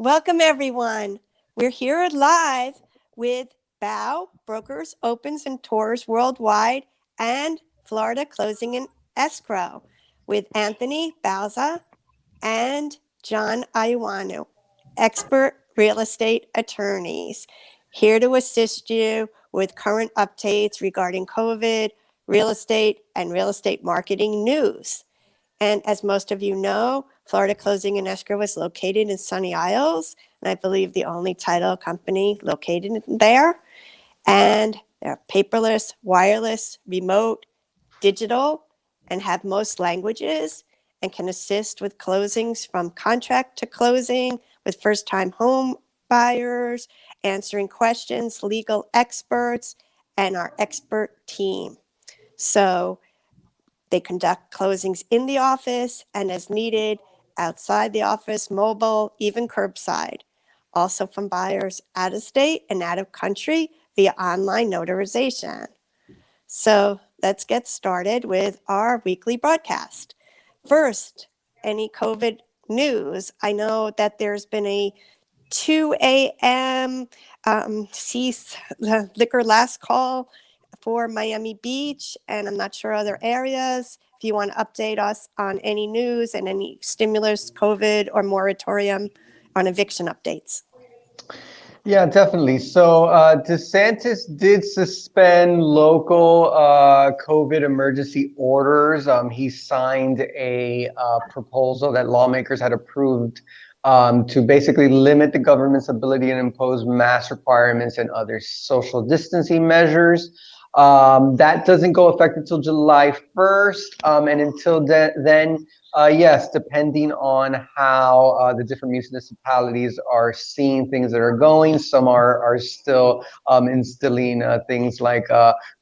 Welcome, everyone. We're here live with BOW, Brokers, Opens, and Tours Worldwide, and Florida Closing and Escrow with Anthony Bauza and John Iwanu, expert real estate attorneys, here to assist you with current updates regarding COVID, real estate, and real estate marketing news. And as most of you know, Florida Closing and Escrow is located in Sunny Isles, and I believe the only title company located there. And they're paperless, wireless, remote, digital, and have most languages and can assist with closings from contract to closing with first-time home buyers, answering questions, legal experts, and our expert team. So they conduct closings in the office and as needed, outside the office, mobile, even curbside. Also from buyers out of state and out of country via online notarization. So let's get started with our weekly broadcast. First, any COVID news? I know that there's been a 2 a.m. Cease liquor last call for Miami Beach, and I'm not sure other areas. If you want to update us on any news and any stimulus, COVID, or moratorium on eviction updates. Yeah, definitely. So DeSantis did suspend local COVID emergency orders. He signed a proposal that lawmakers had approved to basically limit the government's ability to impose mask requirements and other social distancing measures. That doesn't go effect until July 1st. And until then, yes, depending on how the different municipalities are seeing things that are going, some are still instilling things like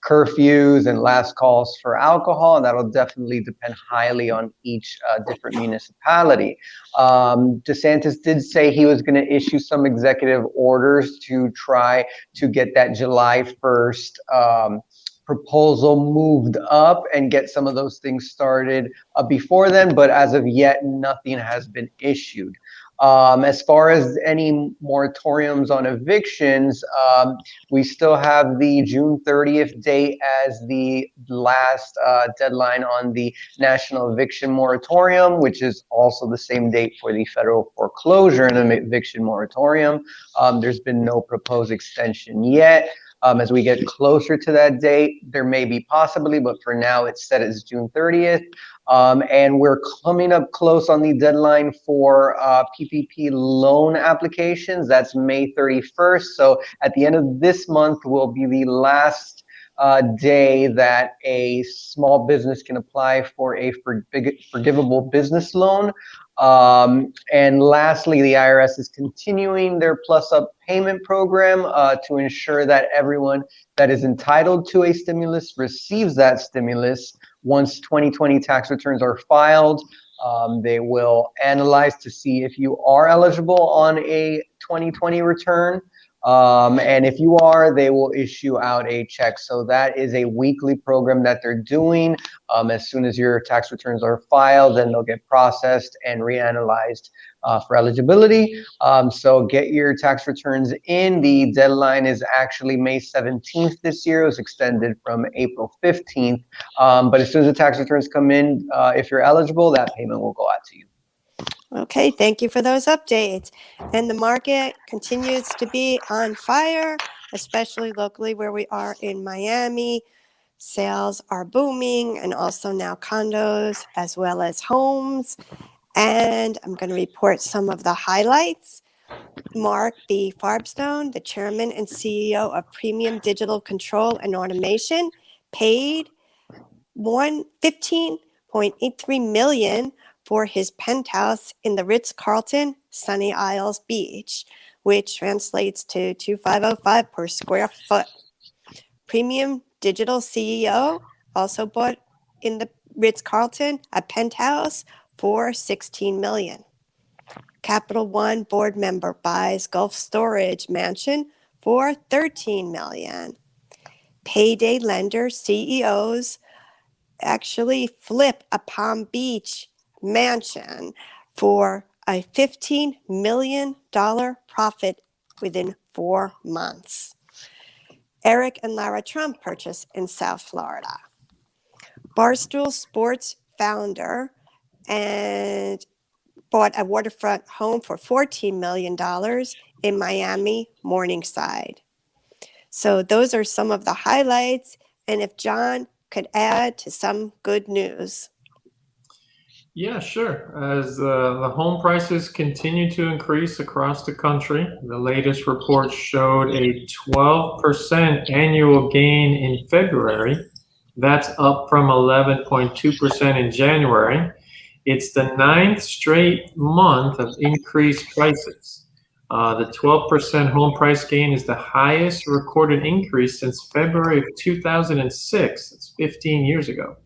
curfews and last calls for alcohol, and that'll definitely depend highly on each different municipality. DeSantis did say he was going to issue some executive orders to try to get that July 1st proposal moved up and get some of those things started before then, but as of yet, nothing has been issued. As far as any moratoriums on evictions, we still have the June 30th date as the last deadline on the national eviction moratorium, which is also the same date for the federal foreclosure and eviction moratorium. There's been no proposed extension yet. As we get closer to that date, there may be possibly, but for now it's set as June 30th. And we're coming up close on the deadline for PPP loan applications. That's May 31st. So at the end of this month will be the last day that a small business can apply for a forgivable business loan. And lastly, the IRS is continuing their Plus Up payment program to ensure that everyone that is entitled to a stimulus receives that stimulus. Once 2020 tax returns are filed, they will analyze to see if you are eligible on a 2020 return. And if you are, they will issue out a check. So that is a weekly program that they're doing. As soon as your tax returns are filed, then they'll get processed and reanalyzed for eligibility. So get your tax returns in. The deadline is actually May 17th this year. It was extended from April 15th. But as soon as the tax returns come in, if you're eligible, that payment will go out to you. Okay, thank you for those updates. And the market continues to be on fire, especially locally where we are in Miami. Sales are booming, and also now condos as well as homes. And I'm going to report some of the highlights. Mark B. Farbstone, the chairman and CEO of Premium Digital Control and Automation, paid $15.83 million for his penthouse in the Ritz-Carlton, Sunny Isles Beach, which translates to $2,505 per square foot. Premium Digital CEO also bought in the Ritz-Carlton a penthouse for $16 million. Capital One board member buys Gulf Storage mansion for $13 million. Payday lender CEOs actually flip a Palm Beach mansion for a $15 million profit within 4 months. Eric and Lara Trump purchase in South Florida. Barstool Sports founder and bought a waterfront home for $14 million in Miami, Morningside. So those are some of the highlights. And if John could add to some good news. Yeah, sure. As the home prices continue to increase across the country, the latest report showed a 12% annual gain in February. That's up from 11.2% in January. It's the 9th straight month of increased prices. The 12% home price gain is the highest recorded increase since February of 2006. That's 15 years ago.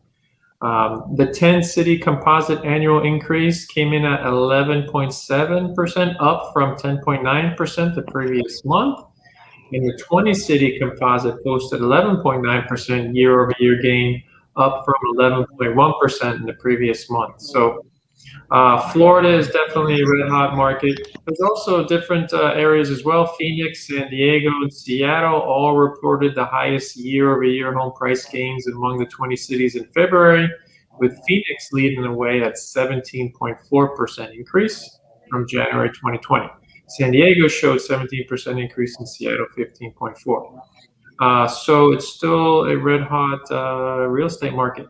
The 10-city composite annual increase came in at 11.7%, up from 10.9% the previous month. And the 20-city composite posted 11.9% year-over-year gain, up from 11.1% in the previous month. So Florida is definitely a red hot market. There's also different areas as well. Phoenix, San Diego, and Seattle all reported the highest year-over-year home price gains among the 20 cities in February, with Phoenix leading the way at 17.4% increase from January 2020. San Diego showed 17% increase, in Seattle 15.4%. So it's still a red hot real estate market.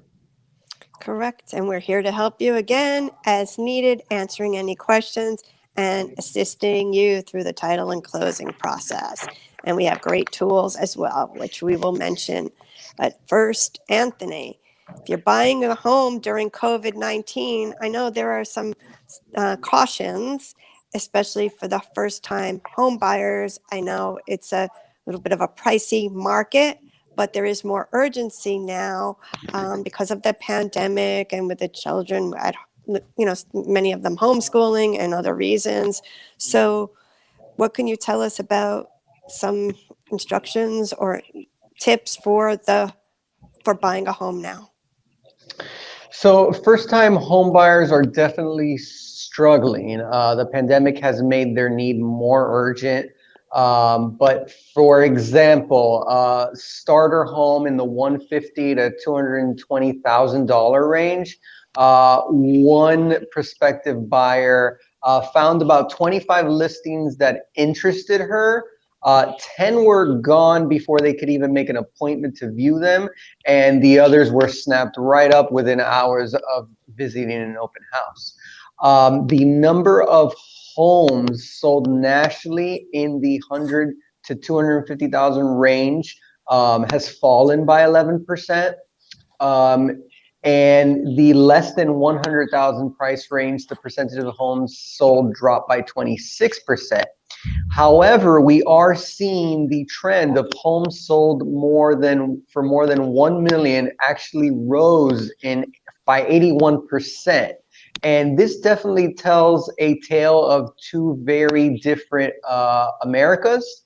Correct. And we're here to help you again as needed, answering any questions and assisting you through the title and closing process. And we have great tools as well, which we will mention. But first, Anthony, if you're buying a home during COVID-19, I know there are some cautions, especially for the first-time home buyers. I know it's a little bit of a pricey market, but there is more urgency now because of the pandemic and with the children at, many of them homeschooling and other reasons. So what can you tell us about some instructions or tips for buying a home now? So first-time home buyers are definitely struggling. The pandemic has made their need more urgent. But for example, starter home in the $150,000 to $220,000 range, one prospective buyer found about 25 listings that interested her. 10 were gone before they could even make an appointment to view them, and the others were snapped right up within hours of visiting an open house. The number of homes sold nationally in the 100 to 250,000 range has fallen by 11%. And the less than 100,000 price range, the percentage of homes sold dropped by 26%. However, we are seeing the trend of homes sold for more than 1 million actually rose by 81%. And this definitely tells a tale of two very different Americas.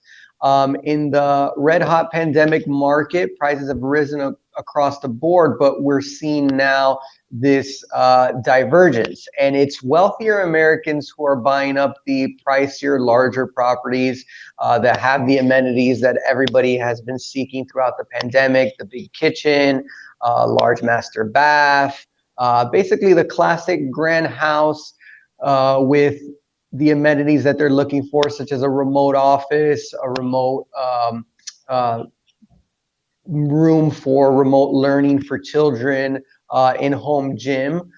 In the red hot pandemic market, prices have risen across the board, but we're seeing now this divergence, and it's wealthier Americans who are buying up the pricier, larger properties that have the amenities that everybody has been seeking throughout the pandemic: the big kitchen, large master bath, basically the classic grand house with the amenities that they're looking for, such as a remote office, a remote room for remote learning for children, in-home gym.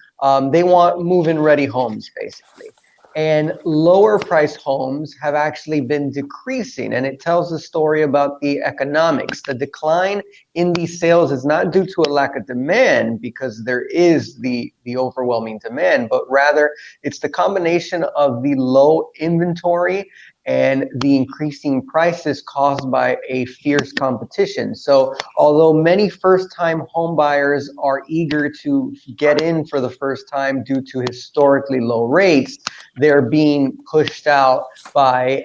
They want move-in ready homes, basically. And lower price homes have actually been decreasing, and it tells a story about the economics. The decline in these sales is not due to a lack of demand, because there is the overwhelming demand, but rather it's the combination of the low inventory and the increasing prices caused by a fierce competition. So although many first-time home buyers are eager to get in for the first time due to historically low rates, they're being pushed out by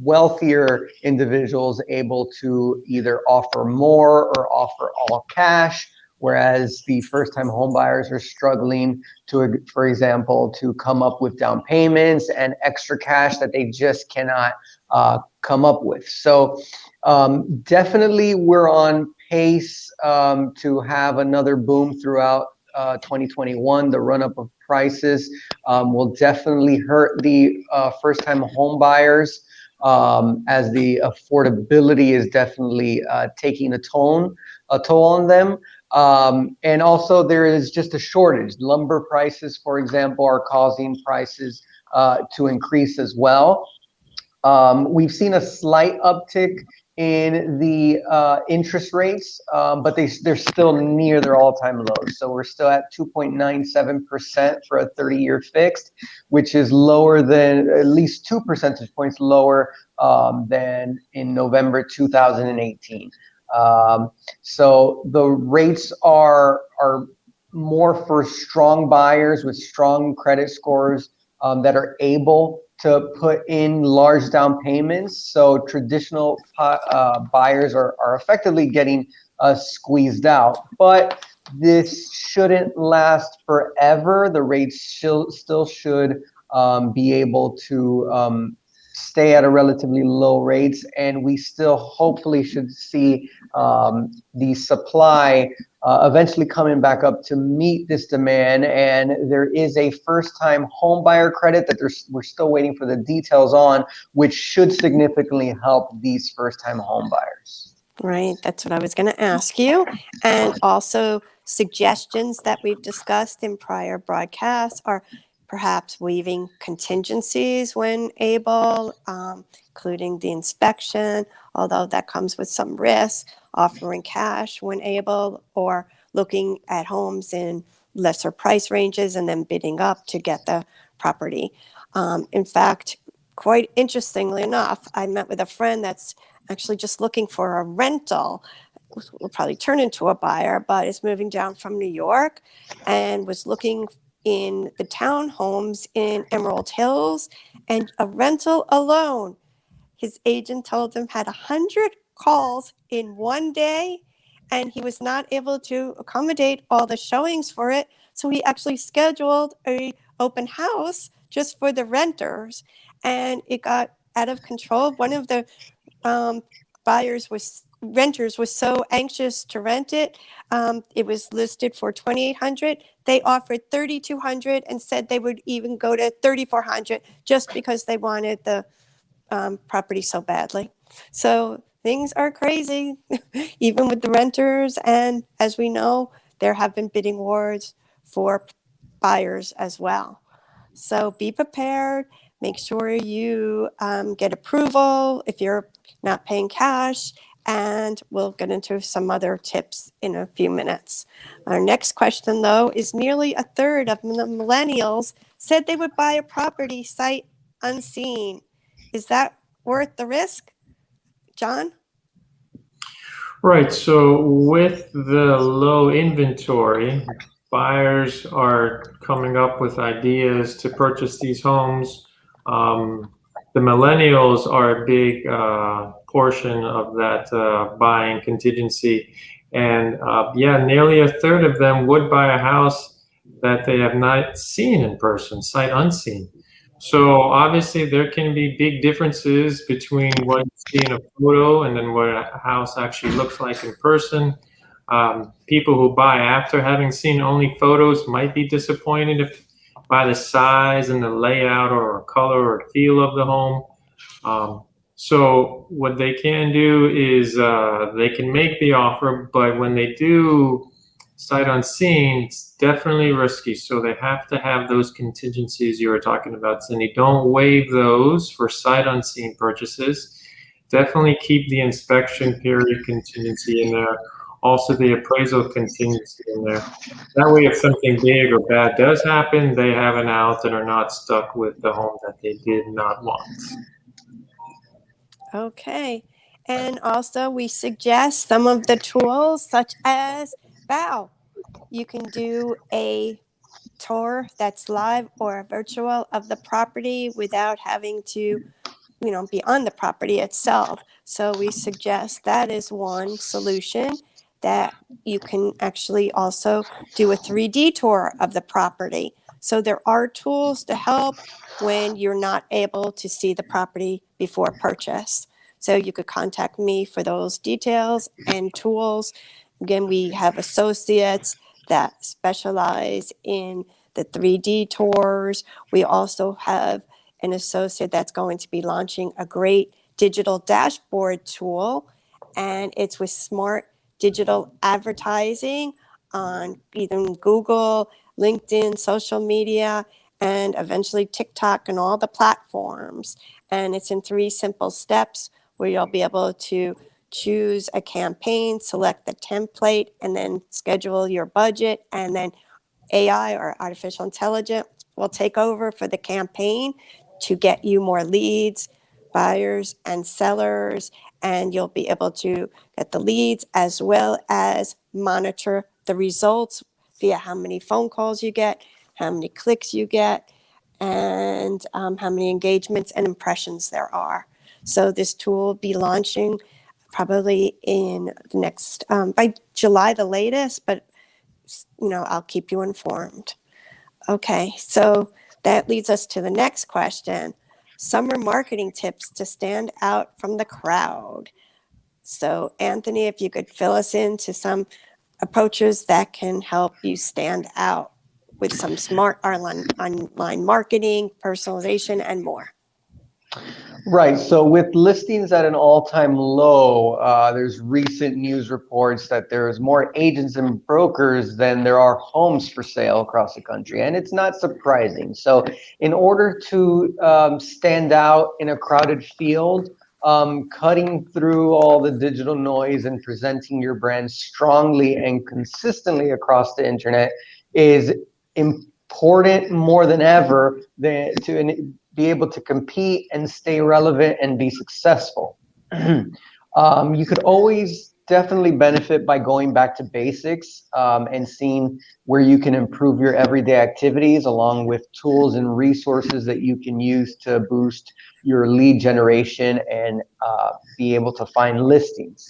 wealthier individuals able to either offer more or offer all cash, whereas the first-time home buyers are struggling to, for example, to come up with down payments and extra cash that they just cannot come up with. So definitely we're on pace to have another boom throughout 2021. The run-up of prices will definitely hurt the first-time home buyers, as the affordability is definitely taking a toll on them. And also there is just a shortage. Lumber prices, for example, are causing prices to increase as well. We've seen a slight uptick in the interest rates, but they're still near their all-time lows. So we're still at 2.97% for a 30-year fixed, which is lower than, at least 2 percentage points lower than in November 2018. So the rates are more for strong buyers with strong credit scores that are able to put in large down payments. So traditional buyers are effectively getting squeezed out. But this shouldn't last forever. The rates still should be able to stay at a relatively low rates, and we still hopefully should see the supply eventually coming back up to meet this demand. And there is a first-time home buyer credit that we're still waiting for the details on, which should significantly help these first-time home buyers. Right, that's what I was going to ask you. And also suggestions that we've discussed in prior broadcasts are perhaps waiving contingencies when able, including the inspection, although that comes with some risk, offering cash when able, or looking at homes in lesser price ranges and then bidding up to get the property. In fact, quite interestingly enough, I met with a friend that's actually just looking for a rental. Will probably turn into a buyer, but is moving down from New York and was looking in the townhomes in Emerald Hills, and a rental alone, his agent told him, had 100 calls in one day, and he was not able to accommodate all the showings for it. So he actually scheduled a open house just for the renters, and it got out of control. One of the renters was so anxious to rent it. It was listed for $2,800. They offered $3,200 and said they would even go to $3,400 just because they wanted the property so badly. So things are crazy, even with the renters. And as we know, there have been bidding wars for buyers as well. So be prepared. Make sure you get approval if you're not paying cash. And we'll get into some other tips in a few minutes. Our next question, though, is nearly a third of the millennials said they would buy a property sight unseen. Is that worth the risk? John? Right. So with the low inventory, buyers are coming up with ideas to purchase these homes. The millennials are a big portion of that buying contingency. And yeah, nearly a third of them would buy a house that they have not seen in person, sight unseen. So obviously there can be big differences between what you see in a photo and then what a house actually looks like in person. People who buy after having seen only photos might be disappointed by the size and the layout or color or feel of the home. So what they can do is they can make the offer, but when they do sight unseen, it's definitely risky. So they have to have those contingencies you were talking about, Cindy. Don't waive those for sight unseen purchases. Definitely keep the inspection period contingency in there. Also the appraisal contingency in there. That way, if something big or bad does happen, they have an out and are not stuck with the home that they did not want. Okay. And also we suggest some of the tools such as Bow. You can do a tour that's live or virtual of the property without having to, be on the property itself. So we suggest that is one solution. that you can actually also do a 3D tour of the property. So there are tools to help when you're not able to see the property before purchase. So you could contact me for those details and tools. Again, we have associates that specialize in the 3D tours. We also have an associate that's going to be launching a great digital dashboard tool, and it's with smart digital advertising on either Google, LinkedIn, social media, and eventually TikTok and all the platforms. And it's in 3 simple steps where you'll be able to choose a campaign, select the template, and then schedule your budget. And then AI, or artificial intelligence, will take over for the campaign to get you more leads, buyers, and sellers. And you'll be able to get the leads as well as monitor the results via how many phone calls you get, how many clicks you get, and how many engagements and impressions there are. So this tool will be launching probably in the next, by July the latest, but I'll keep you informed. Okay, so that leads us to the next question. Summer marketing tips to stand out from the crowd. So Anthony, if you could fill us into some approaches that can help you stand out with some smart online marketing, personalization, and more. Right. So with listings at an all-time low, there's recent news reports that there's more agents and brokers than there are homes for sale across the country, and it's not surprising. So in order to stand out in a crowded field, cutting through all the digital noise and presenting your brand strongly and consistently across the internet is important more than ever to be able to compete and stay relevant and be successful. You could always definitely benefit by going back to basics and seeing where you can improve your everyday activities, along with tools and resources that you can use to boost your lead generation and be able to find listings.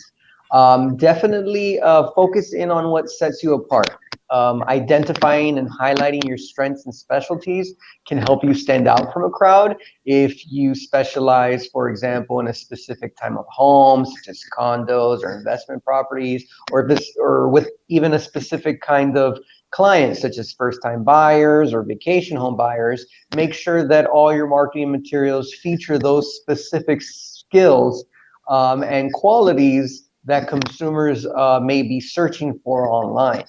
Definitely focus in on what sets you apart. Identifying and highlighting your strengths and specialties can help you stand out from a crowd. If you specialize, for example, in a specific type of home, such as condos or investment properties, or with even a specific kind of clients, such as first-time buyers or vacation home buyers, make sure that all your marketing materials feature those specific skills and qualities that consumers may be searching for online.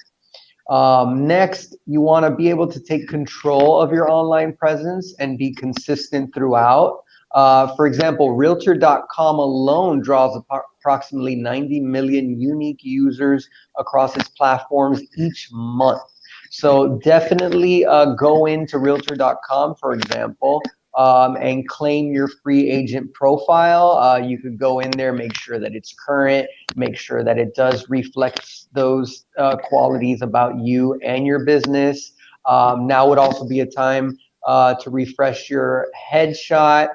Next, you want to be able to take control of your online presence and be consistent throughout. For example, Realtor.com alone draws approximately 90 million unique users across its platforms each month. So definitely go into Realtor.com, for example, and claim your free agent profile. You could go in there, make sure that it's current, make sure that it does reflect those qualities about you and your business. Now would also be a time to refresh your headshot,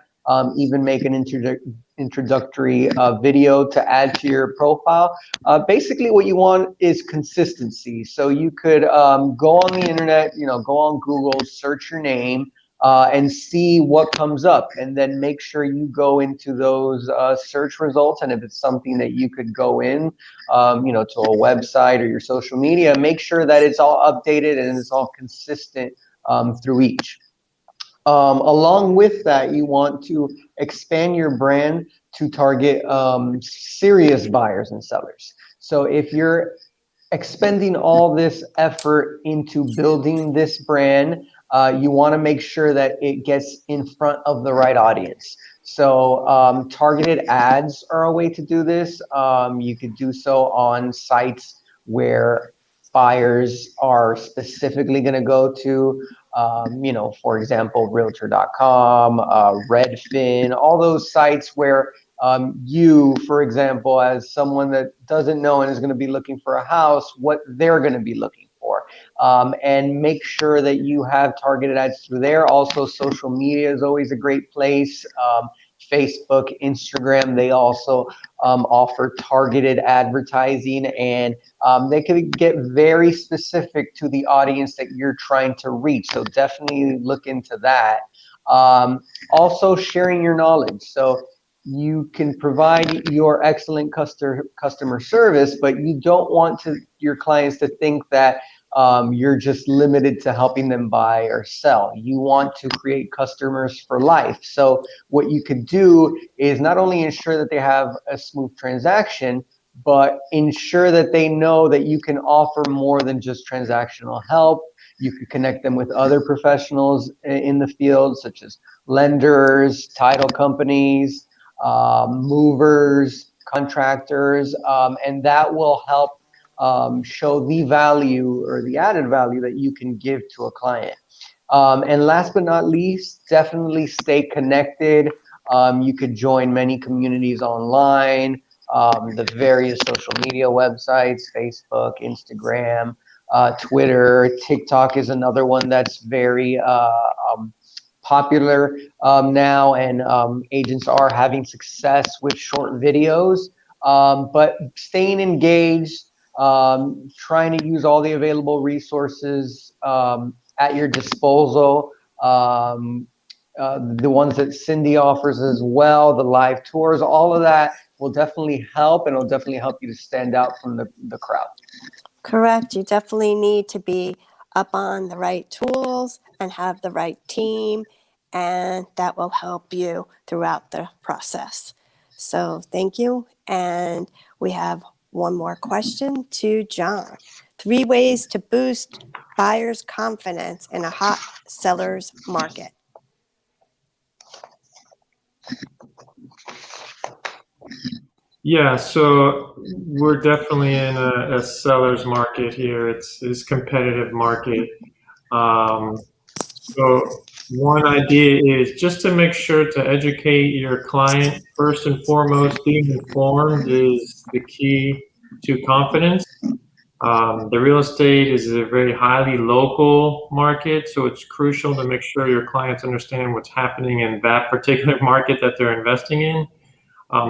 even make an introductory video to add to your profile. Basically what you want is consistency. So you could go on the internet, go on Google, search your name, and see what comes up, and then make sure you go into those search results. And if it's something that you could go in, to a website or your social media, make sure that it's all updated and it's all consistent through each. Along with that, you want to expand your brand to target serious buyers and sellers. So if you're expending all this effort into building this brand, you want to make sure that it gets in front of the right audience. So targeted ads are a way to do this. You could do so on sites where buyers are specifically going to go to, for example, Realtor.com, Redfin, all those sites where you, for example, as someone that doesn't know and is going to be looking for a house, what they're going to be looking for. And make sure that you have targeted ads through there. Also, social media is always a great place. Facebook, Instagram, they also offer targeted advertising, and they can get very specific to the audience that you're trying to reach. So definitely look into that. Also sharing your knowledge. So you can provide your excellent customer service, but you don't want your clients to think that you're just limited to helping them buy or sell. You want to create customers for life. So what you could do is not only ensure that they have a smooth transaction, but ensure that they know that you can offer more than just transactional help. You could connect them with other professionals in the field, such as lenders, title companies, movers, contractors, and that will help show the value or the added value that you can give to a client. And last but not least, definitely stay connected. You could join many communities online, the various social media websites, Facebook, Instagram, Twitter, TikTok is another one that's very popular now, and agents are having success with short videos, but staying engaged, trying to use all the available resources at your disposal, the ones that Cindy offers as well, the live tours, all of that will definitely help, and it'll definitely help you to stand out from the crowd. Correct. You definitely need to be up on the right tools and have the right team, and that will help you throughout the process. So thank you. And we have one more question to John. 3 ways to boost buyers' confidence in a hot seller's market. Yeah, so we're definitely in a seller's market here. It's competitive market. So one idea is just to make sure to educate your client. First and foremost, being informed is the key to confidence. The real estate is a very highly local market, so it's crucial to make sure your clients understand what's happening in that particular market that they're investing in.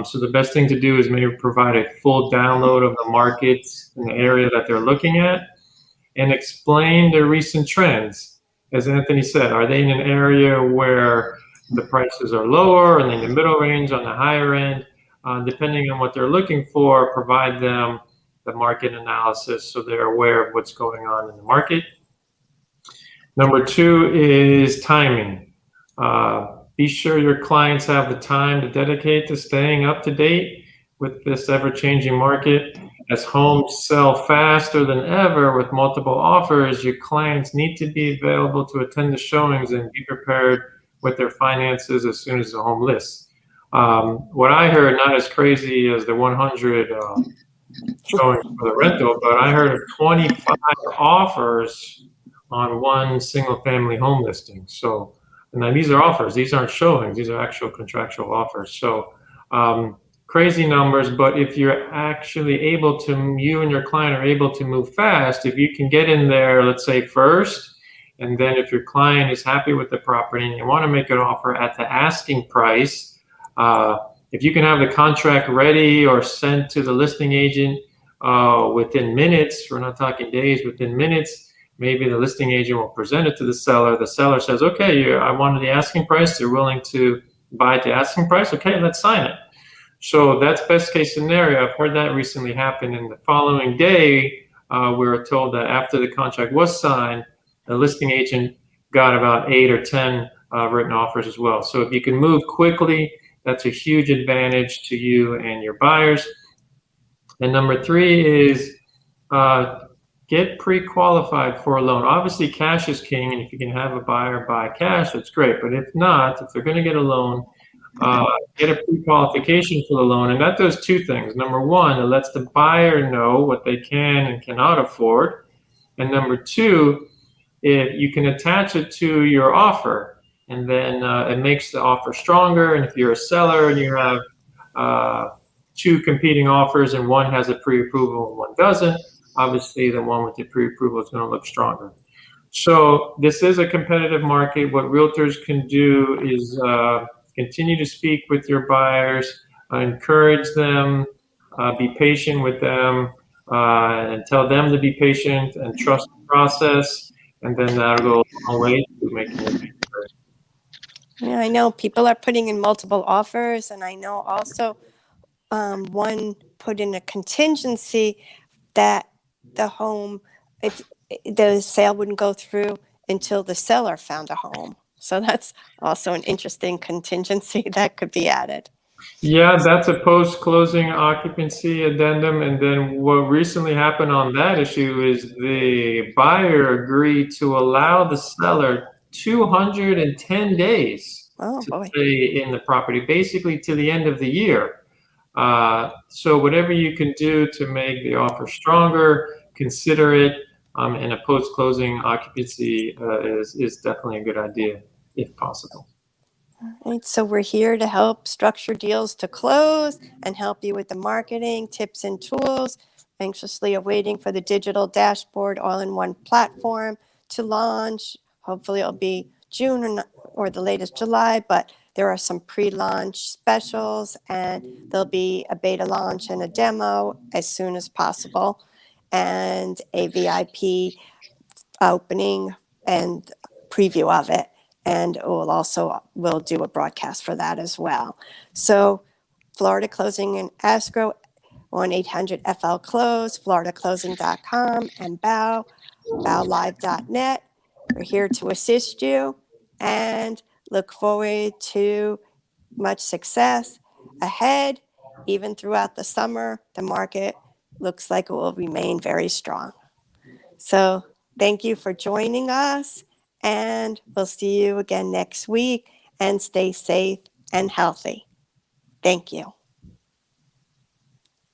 So the best thing to do is maybe provide a full download of the markets in the area that they're looking at and explain their recent trends. As Anthony said, are they in an area where the prices are lower, or in the middle range, on the higher end? Depending on what they're looking for, provide them the market analysis so they're aware of what's going on in the market. Number 2 is timing. Be sure your clients have the time to dedicate to staying up to date with this ever-changing market. As homes sell faster than ever with multiple offers, your clients need to be available to attend the showings and be prepared with their finances as soon as the home lists. What I heard, not as crazy as the 100 showings for the rental, but I heard of 25 offers on one single-family home listing. So, now these are offers. These aren't showings. These are actual contractual offers. So crazy numbers, but if you're actually able to, you and your client are able to move fast, if you can get in there, let's say first, and then if your client is happy with the property and you want to make an offer at the asking price, if you can have the contract ready or sent to the listing agent within minutes, we're not talking days, within minutes, maybe the listing agent will present it to the seller. The seller says, okay, I wanted the asking price. They're willing to buy at the asking price. Okay, let's sign it. So that's best case scenario. I've heard that recently happen. And the following day, we were told that after the contract was signed, the listing agent got about 8 or 10 written offers as well. So if you can move quickly, that's a huge advantage to you and your buyers. And number 3 is get pre-qualified for a loan. Obviously, cash is king, and if you can have a buyer buy cash, that's great. But if not, if they're going to get a loan, get a pre-qualification for the loan, and that does 2 things. Number 1, it lets the buyer know what they can and cannot afford, and number 2, you can attach it to your offer, and then it makes the offer stronger. And if you're a seller and you have 2 competing offers and one has a pre-approval and one doesn't, obviously the one with the pre-approval is going to look stronger. So this is a competitive market. What realtors can do is continue to speak with your buyers, encourage them, be patient with them, and tell them to be patient and trust the process, and then that'll go a long way to making it. Yeah, I know people are putting in multiple offers, and I know also one put in a contingency that the home, if the sale wouldn't go through until the seller found a home. So that's also an interesting contingency that could be added. Yeah, that's a post-closing occupancy addendum. And then what recently happened on that issue is the buyer agreed to allow the seller 210 days Oh to boy. stay in the property, basically to the end of the year. So whatever you can do to make the offer stronger, consider it. And a post-closing occupancy is definitely a good idea if possible. Right, so we're here to help structure deals to close and help you with the marketing tips and tools. Anxiously awaiting for the digital dashboard all-in-one platform to launch. Hopefully it'll be June or the latest July, but there are some pre-launch specials and there'll be a beta launch and a demo as soon as possible and a VIP opening and preview of it. And we'll do a broadcast for that as well. So Florida Closing and Escrow, 1-800-FL-CLOSE, floridaclosing.com, and bowlive.net. We're here to assist you and look forward to much success ahead. Even throughout the summer, the market looks like it will remain very strong. So thank you for joining us, and we'll see you again next week. And stay safe and healthy. Thank you.